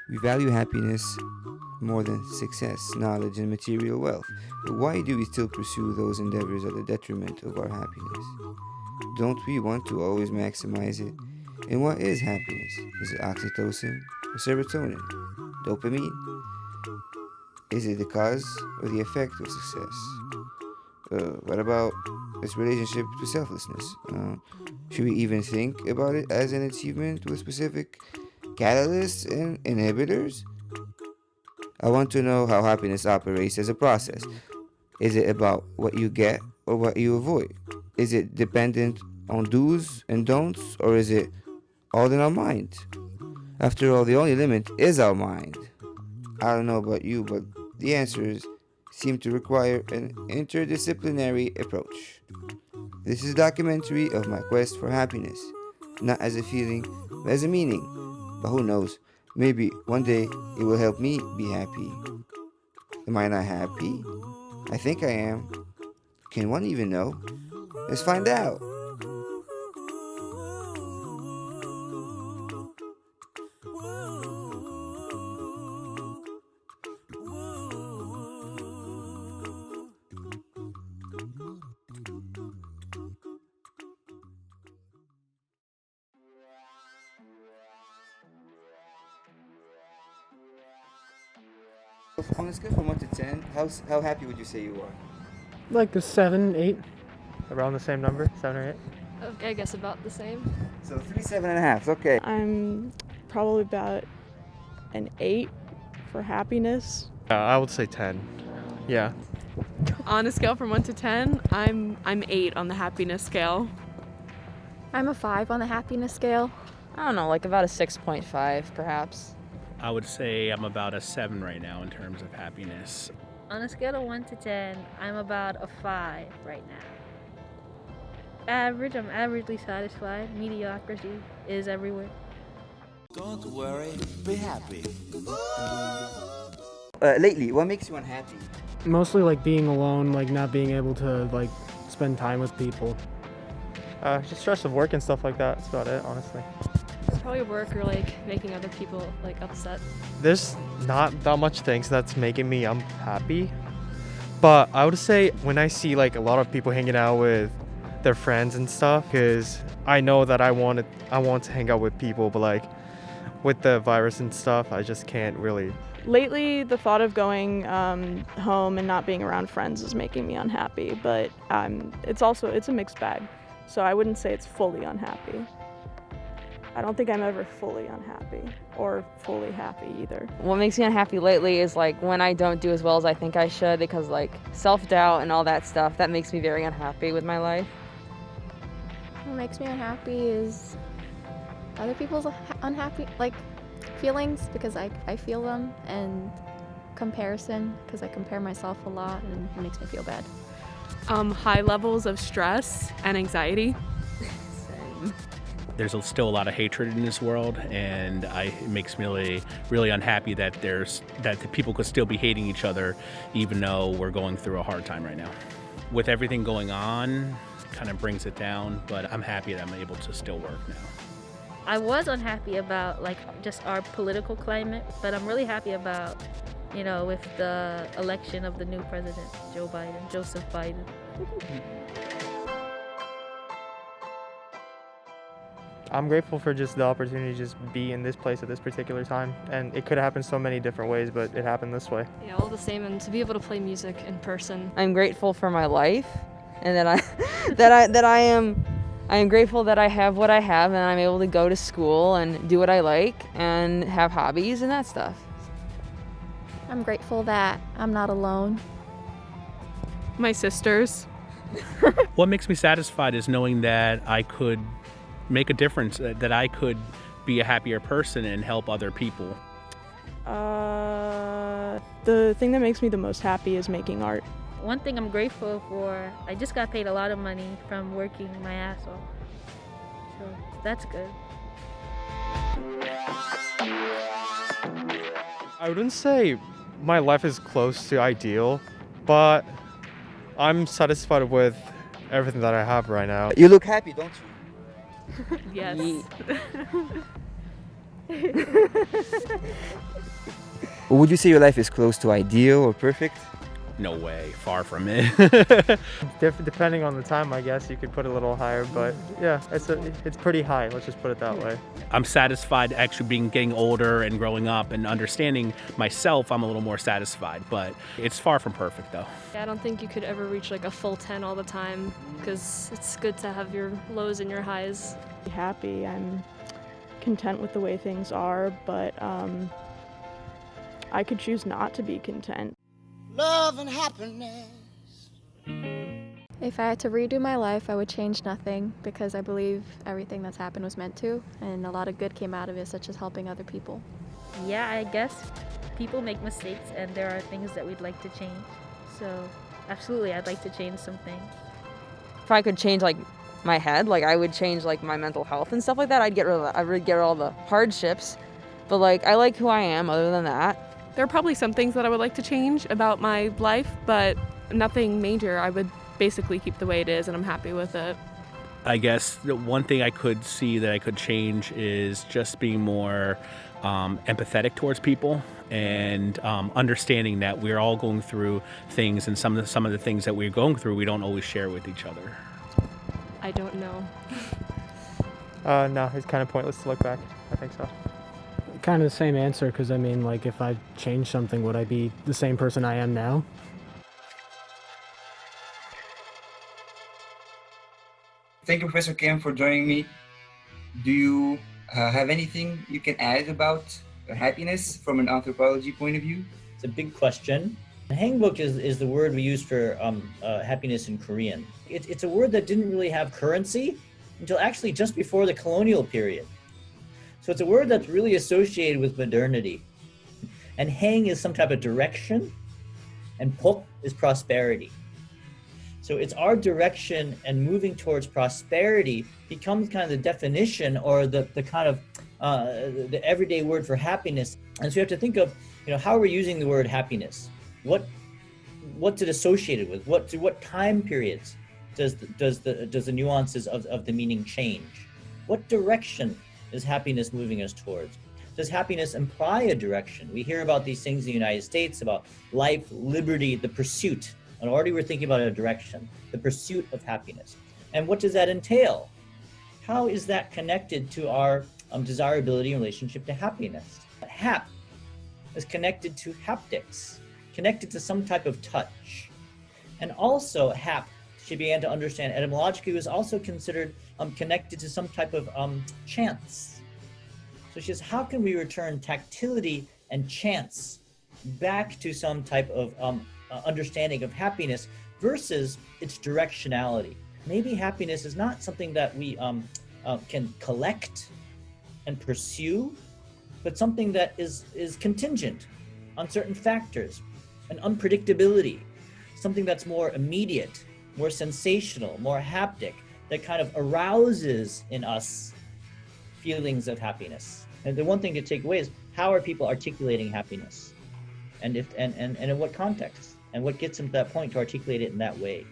We value happiness more than success, knowledge, and material wealth. But why do we still pursue those endeavors at the detriment of our happiness? Don't we want to always maximize it? And what is happiness? Is it oxytocin or serotonin? Dopamine? Is it the cause or the effect of success? What about its relationship to selflessness? Should we even think about it as an achievement with specific catalysts and inhibitors? I want to know how happiness operates as a process. Is it about what you get or what you avoid? Is it dependent on do's and don'ts, or is it all in our mind? After all, the only limit is our mind. I don't know about you, but the answers seem to require an interdisciplinary approach. This is a documentary of my quest for happiness, not as a feeling, but as a meaning. But who knows? Maybe one day it will help me be happy. Am I not happy? I think I am. Can one even know? Let's find out. On a scale from 1 to 10, how happy would you say you are? Like a 7, 8, around the same number, 7 or 8. Okay, I guess about the same. So 3, 7.5. Okay. I'm probably about an 8 for happiness. I would say 10. Yeah. On a scale from 1 to 10, I'm 8 on the happiness scale. I'm a 5 on the happiness scale. I don't know, like about a 6.5 perhaps. I would say I'm about a 7 right now in terms of happiness. On a scale of 1 to 10, I'm about a 5 right now. Average, I'm averagely satisfied. Mediocrity is everywhere. Don't worry, be happy. Lately, what makes you unhappy? Mostly like being alone, like not being able to like spend time with people. Just stress of work and stuff like that. That's about it, honestly. It's probably work or like making other people like upset. There's not that much things that's making me unhappy, but I would say when I see like a lot of people hanging out with their friends and stuff, because I know that I want to hang out with people, but like with the virus and stuff, I just can't really. Lately, the thought of going home and not being around friends is making me unhappy, but it's a mixed bag. So I wouldn't say it's fully unhappy. I don't think I'm ever fully unhappy or fully happy either. What makes me unhappy lately is like when I don't do as well as I think I should, because like self-doubt and all that stuff, that makes me very unhappy with my life. What makes me unhappy is other people's unhappy feelings because I feel them, and comparison because I compare myself a lot and it makes me feel bad. High levels of stress and anxiety. Same. There's still a lot of hatred in this world, and it makes me really, really unhappy that the people could still be hating each other, even though we're going through a hard time right now. With everything going on, kind of brings it down, but I'm happy that I'm able to still work now. I was unhappy about just our political climate, but I'm really happy about, with the election of the new president, Joseph Biden. I'm grateful for just the opportunity to just be in this place at this particular time, and it could have happened so many different ways, but it happened this way. Yeah, all the same, and to be able to play music in person. I'm grateful for my life, and that I am grateful that I have what I have, and I'm able to go to school and do what I like and have hobbies and that stuff. I'm grateful that I'm not alone. My sisters. What makes me satisfied is knowing that I could make a difference, that I could be a happier person and help other people. The thing that makes me the most happy is making art. One thing I'm grateful for, I just got paid a lot of money from working my ass off. So that's good. I wouldn't say my life is close to ideal, but I'm satisfied with everything that I have right now. You look happy, don't you? Yes. Or would you say your life is close to ideal or perfect? No way, far from it. Depending on the time, I guess you could put it a little higher, but yeah, it's pretty high. Let's just put it that way. I'm satisfied actually getting older and growing up and understanding myself. I'm a little more satisfied, but it's far from perfect though. I don't think you could ever reach like a full 10 all the time because it's good to have your lows and your highs. Happy. I'm content with the way things are, but I could choose not to be content. Love and happiness. If I had to redo my life, I would change nothing because I believe everything that's happened was meant to, and a lot of good came out of it, such as helping other people. Yeah, I guess people make mistakes and there are things that we'd like to change. So absolutely, I'd like to change something. If I could change like my head, like I would change like my mental health and stuff like that. I'd get rid of that. I would get rid of all the hardships. But like I like who I am other than that. There are probably some things that I would like to change about my life, but nothing major. I would basically keep the way it is and I'm happy with it. I guess the one thing I could see that I could change is just being more empathetic towards people and understanding that we're all going through things, and some of the things that we're going through we don't always share with each other. I don't know. No, it's kind of pointless to look back. I think so. Kind of the same answer, because I mean, like, if I changed something, would I be the same person I am now? Thank you, Professor Kim, for joining me. Do you have anything you can add about happiness from an anthropology point of view? It's a big question. Hangbok is the word we use for happiness in Korean. It's a word that didn't really have currency until actually just before the colonial period. So it's a word that's really associated with modernity. And hang is some type of direction, and pok is prosperity. So it's our direction, and moving towards prosperity becomes kind of the definition, or the kind of the everyday word for happiness. And so you have to think of, how are we using the word happiness? What's it associated with? What time periods does the nuances of the meaning change? What direction is happiness moving us towards? Does happiness imply a direction? We hear about these things in the United States about life, liberty, the pursuit. And already we're thinking about a direction, the pursuit of happiness. And what does that entail? How is that connected to our desirability in relationship to happiness? Hap is connected to haptics, connected to some type of touch. And also hap, she began to understand etymologically, was also considered connected to some type of chance. So she says, how can we return tactility and chance back to some type of understanding of happiness versus its directionality? Maybe happiness is not something that we can collect and pursue, but something that is contingent on certain factors and unpredictability, something that's more immediate, more sensational, more haptic, that kind of arouses in us feelings of happiness. And the one thing to take away is, how are people articulating happiness? And in what context? And what gets them to that point to articulate it in that way?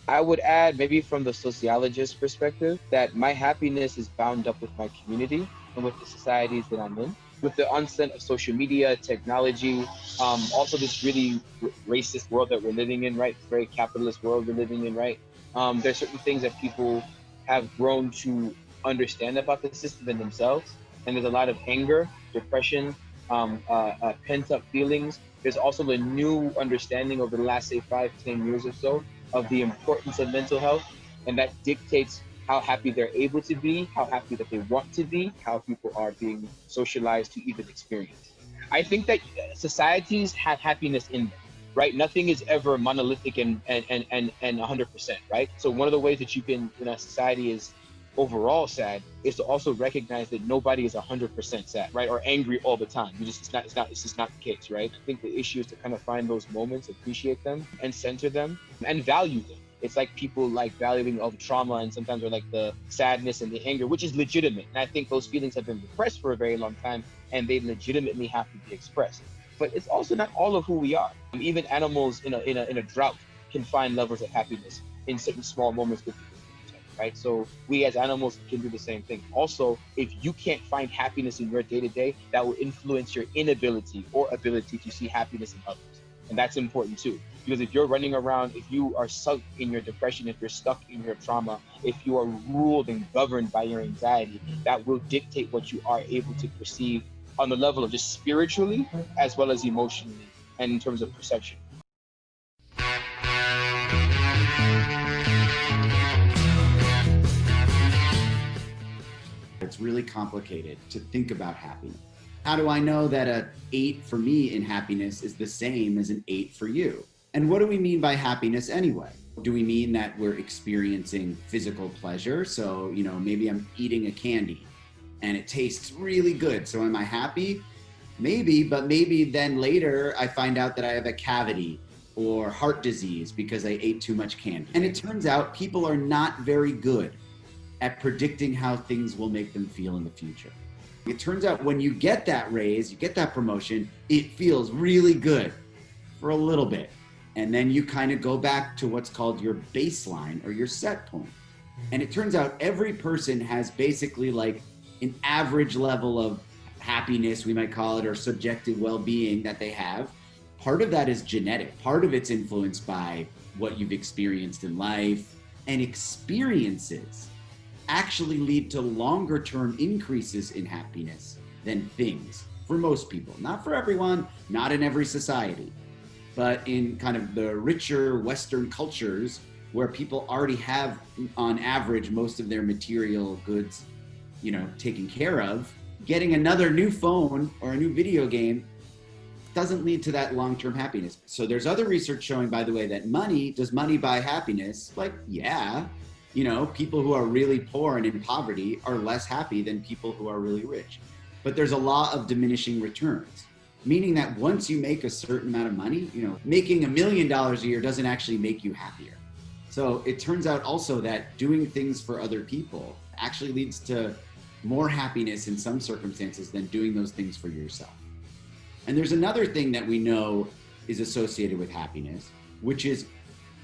I would add, maybe from the sociologist perspective, that my happiness is bound up with my community and with the societies that I'm in. With the onset of social media, technology, also this really racist world that we're living in, right? Very capitalist world we're living in, right? There's certain things that people have grown to understand about the system and themselves. And there's a lot of anger, depression, pent-up feelings. There's also a new understanding over the last, say, 5-10 years or so of the importance of mental health. And that dictates how happy they're able to be, how happy that they want to be, how people are being socialized to even experience. I think that societies have happiness in them, right? Nothing is ever monolithic and 100%, right? So one of the ways that you can, in a society is overall sad, is to also recognize that nobody is 100% sad, right? Or angry all the time. It's just not the case, right? I think the issue is to kind of find those moments, appreciate them, and center them, and value them. It's like people like valuing all the trauma and sometimes or like the sadness and the anger, which is legitimate. And I think those feelings have been repressed for a very long time, and they legitimately have to be expressed. But it's also not all of who we are. Even animals in a drought can find levels of happiness in certain small moments with people, right? So we as animals can do the same thing. Also, if you can't find happiness in your day-to-day, that will influence your inability or ability to see happiness in others. And that's important too. Because if you're running around, if you are stuck in your depression, if you're stuck in your trauma, if you are ruled and governed by your anxiety, that will dictate what you are able to perceive on the level of just spiritually as well as emotionally and in terms of perception. It's really complicated to think about happiness. How do I know that an 8 for me in happiness is the same as an 8 for you? And what do we mean by happiness anyway? Do we mean that we're experiencing physical pleasure? So, maybe I'm eating a candy and it tastes really good. So am I happy? Maybe, but maybe then later I find out that I have a cavity or heart disease because I ate too much candy. And it turns out people are not very good at predicting how things will make them feel in the future. It turns out when you get that raise, you get that promotion, it feels really good for a little bit. And then you kind of go back to what's called your baseline or your set point. And it turns out every person has basically like an average level of happiness, we might call it, or subjective well-being that they have. Part of that is genetic. Part of it's influenced by what you've experienced in life. And experiences actually lead to longer term increases in happiness than things for most people. Not for everyone, not in every society, but in kind of the richer Western cultures where people already have on average most of their material goods, taken care of, getting another new phone or a new video game doesn't lead to that long-term happiness. So there's other research showing, by the way, that does money buy happiness? Like, yeah. People who are really poor and in poverty are less happy than people who are really rich. But there's a law of diminishing returns, meaning that once you make a certain amount of money, making $1 million a year doesn't actually make you happier. So it turns out also that doing things for other people actually leads to more happiness in some circumstances than doing those things for yourself. And there's another thing that we know is associated with happiness, which is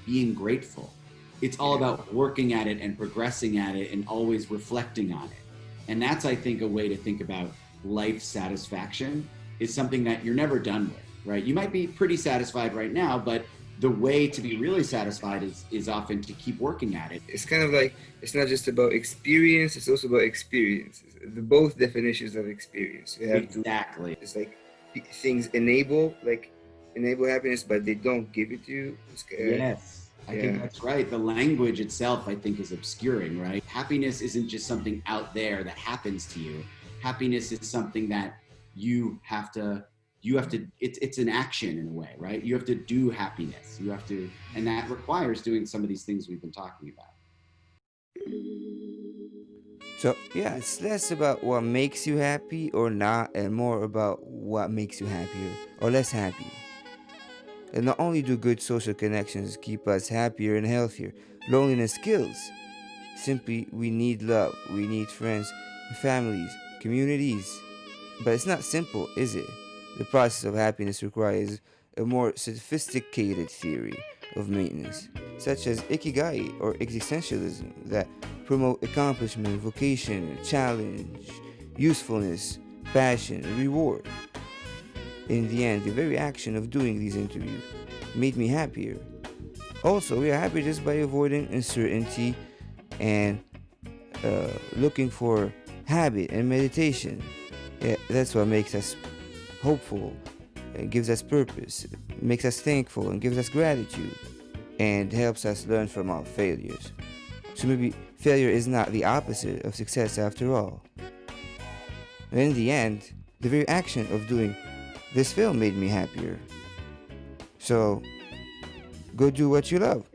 being grateful. It's all about working at it and progressing at it and always reflecting on it. And that's, I think, a way to think about life satisfaction is something that you're never done with, right? You might be pretty satisfied right now, but the way to be really satisfied is often to keep working at it. It's kind of like, it's not just about experience, it's also about experiences. Both definitions of experience. You have exactly. It's like things enable happiness, but they don't give it to you. Yes. I think that's right. The language itself, I think, is obscuring, right? Happiness isn't just something out there that happens to you. Happiness is something that you have to, it's an action in a way, right? You have to do happiness. And that requires doing some of these things we've been talking about. So, it's less about what makes you happy or not, and more about what makes you happier or less happy. And not only do good social connections keep us happier and healthier, loneliness kills. Simply, we need love, we need friends, families, communities. But it's not simple, is it? The process of happiness requires a more sophisticated theory of maintenance, such as ikigai or existentialism, that promote accomplishment, vocation, challenge, usefulness, passion, and reward. In the end, the very action of doing these interviews made me happier. Also, we are happy just by avoiding uncertainty and looking for habit and meditation. That's what makes us hopeful, and gives us purpose, makes us thankful, and gives us gratitude, and helps us learn from our failures. So maybe failure is not the opposite of success after all. And in the end, the very action of doing this film made me happier. So, go do what you love.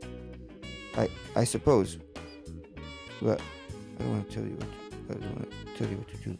I suppose. But I don't want to tell you what to do.